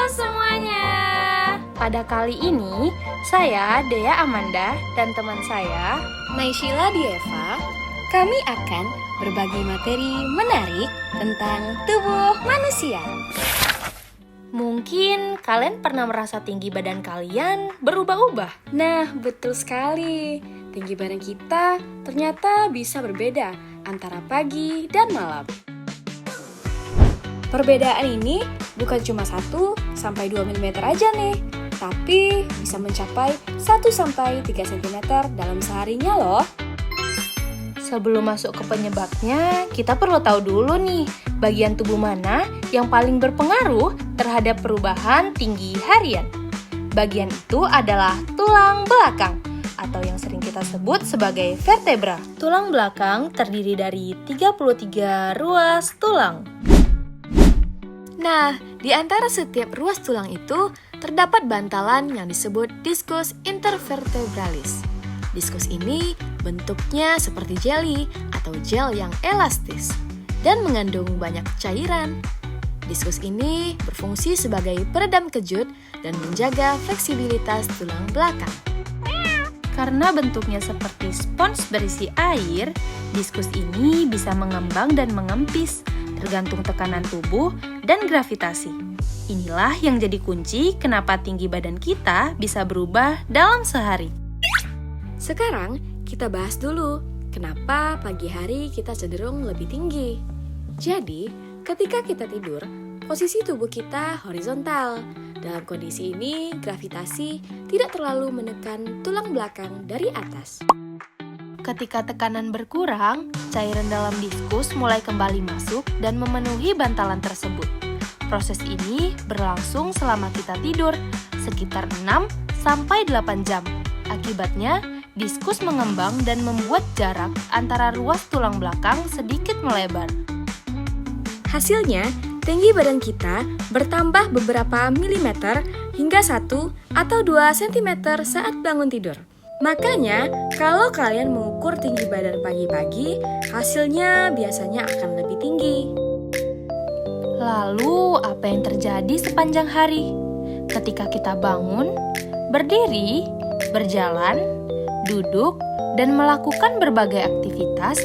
semuanya. Pada kali ini, saya Dea Amanda dan teman saya Naysila Dieva, kami akan berbagi materi menarik tentang tubuh manusia. Mungkin kalian pernah merasa tinggi badan kalian berubah-ubah. Nah, betul sekali. Tinggi badan kita ternyata bisa berbeda antara pagi dan malam. Perbedaan ini bukan cuma 1-2 mm aja nih, tapi bisa mencapai 1-3 cm dalam seharinya loh. Sebelum masuk ke penyebabnya, kita perlu tahu dulu nih, bagian tubuh mana yang paling berpengaruh terhadap perubahan tinggi harian. Bagian itu adalah tulang belakang, atau yang sering kita sebut sebagai vertebra. Tulang belakang terdiri dari 33 ruas tulang. Nah, di antara setiap ruas tulang itu, terdapat bantalan yang disebut diskus intervertebralis. Diskus ini bentuknya seperti jelly atau gel yang elastis dan mengandung banyak cairan. Diskus ini berfungsi sebagai peredam kejut dan menjaga fleksibilitas tulang belakang. Karena bentuknya seperti spons berisi air, diskus ini bisa mengembang dan mengempis, tergantung tekanan tubuh dan gravitasi. Inilah yang jadi kunci kenapa tinggi badan kita bisa berubah dalam sehari. Sekarang kita bahas dulu kenapa pagi hari kita cenderung lebih tinggi. Jadi, ketika kita tidur, posisi tubuh kita horizontal. Dalam kondisi ini, gravitasi tidak terlalu menekan tulang belakang dari atas. Ketika tekanan berkurang, cairan dalam diskus mulai kembali masuk dan memenuhi bantalan tersebut. Proses ini berlangsung selama kita tidur, sekitar 6-8 jam. Akibatnya, diskus mengembang dan membuat jarak antara ruas tulang belakang sedikit melebar. Hasilnya, tinggi badan kita bertambah beberapa milimeter hingga 1 atau 2 cm saat bangun tidur. Makanya, kalau kalian mengukur tinggi badan pagi-pagi, hasilnya biasanya akan lebih tinggi. Lalu, apa yang terjadi sepanjang hari? Ketika kita bangun, berdiri, berjalan, duduk, dan melakukan berbagai aktivitas,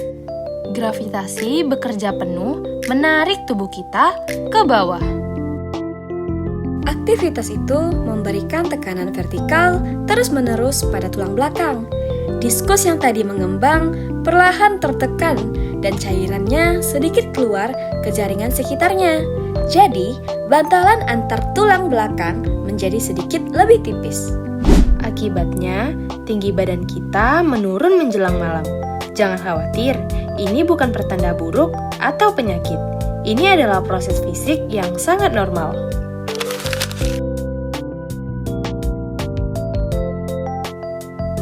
gravitasi bekerja penuh menarik tubuh kita ke bawah. Aktivitas itu memberikan tekanan vertikal terus-menerus pada tulang belakang. Diskus yang tadi mengembang perlahan tertekan dan cairannya sedikit keluar ke jaringan sekitarnya. Jadi, bantalan antar tulang belakang menjadi sedikit lebih tipis. Akibatnya, tinggi badan kita menurun menjelang malam. Jangan khawatir, ini bukan pertanda buruk atau penyakit. Ini adalah proses fisik yang sangat normal.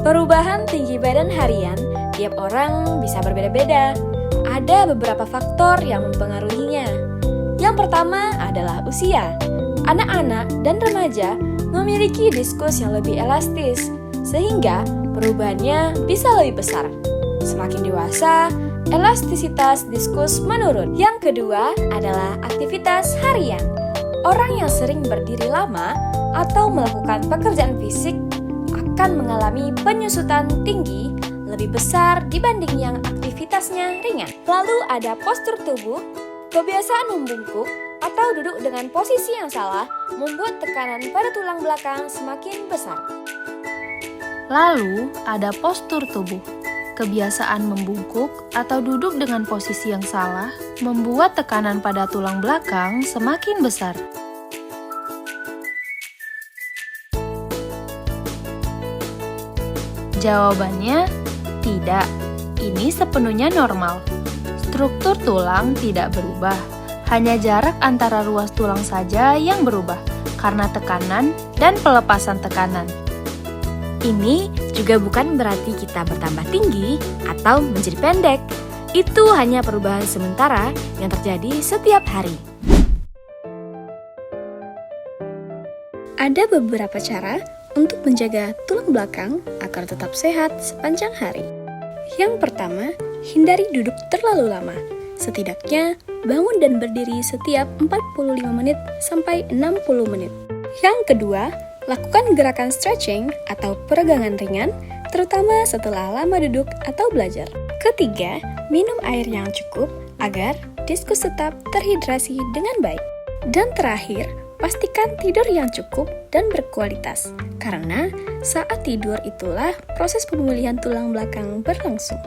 Perubahan tinggi badan harian tiap orang bisa berbeda-beda. Ada beberapa faktor yang mempengaruhinya. Yang pertama adalah usia. Anak-anak dan remaja memiliki diskus yang lebih elastis, sehingga perubahannya bisa lebih besar. Semakin dewasa, elastisitas diskus menurun. Yang kedua adalah aktivitas harian. Orang yang sering berdiri lama atau melakukan pekerjaan fisik akan mengalami penyusutan tinggi lebih besar dibanding yang aktivitasnya ringan. Lalu ada postur tubuh. Kebiasaan membungkuk atau duduk dengan posisi yang salah membuat tekanan pada tulang belakang semakin besar. Lalu ada postur tubuh. Kebiasaan membungkuk atau duduk dengan posisi yang salah membuat tekanan pada tulang belakang semakin besar. Jawabannya, tidak. Ini sepenuhnya normal. Struktur tulang tidak berubah. Hanya jarak antara ruas tulang saja yang berubah karena tekanan dan pelepasan tekanan. Ini juga bukan berarti kita bertambah tinggi atau menjadi pendek. Itu hanya perubahan sementara yang terjadi setiap hari. Ada beberapa cara untuk menjaga tulang belakang agar tetap sehat sepanjang hari. Yang pertama, hindari duduk terlalu lama. Setidaknya bangun dan berdiri setiap 45 menit sampai 60 menit. Yang kedua, lakukan gerakan stretching atau peregangan ringan, terutama setelah lama duduk atau belajar. Ketiga, minum air yang cukup agar diskus tetap terhidrasi dengan baik. Dan terakhir, pastikan tidur yang cukup dan berkualitas, karena saat tidur itulah proses pemulihan tulang belakang berlangsung.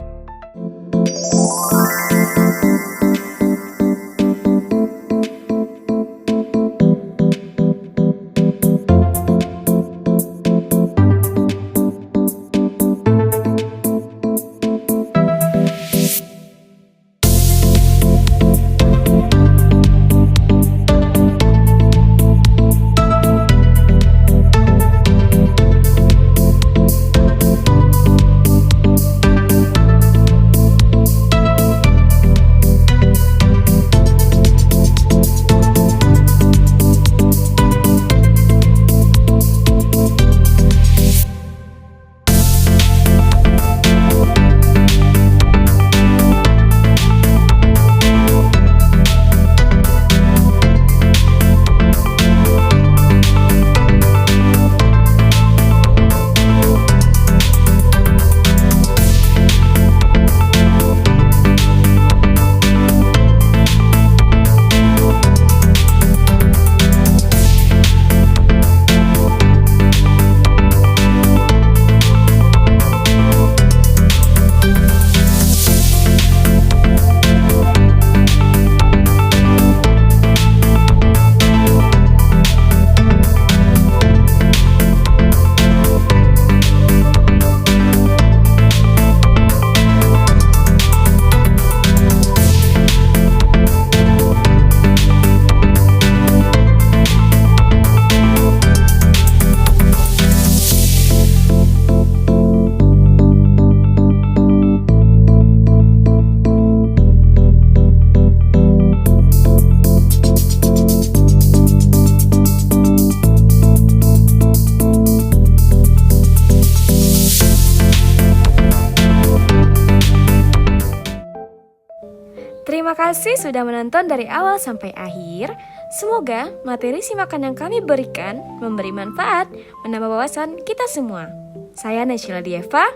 Terima kasih sudah menonton dari awal sampai akhir. Semoga materi simakan yang kami berikan memberi manfaat, menambah wawasan kita semua. Saya Naysila Dieva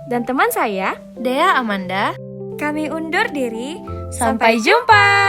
dan teman saya Dea Amanda. Kami undur diri. Sampai jumpa.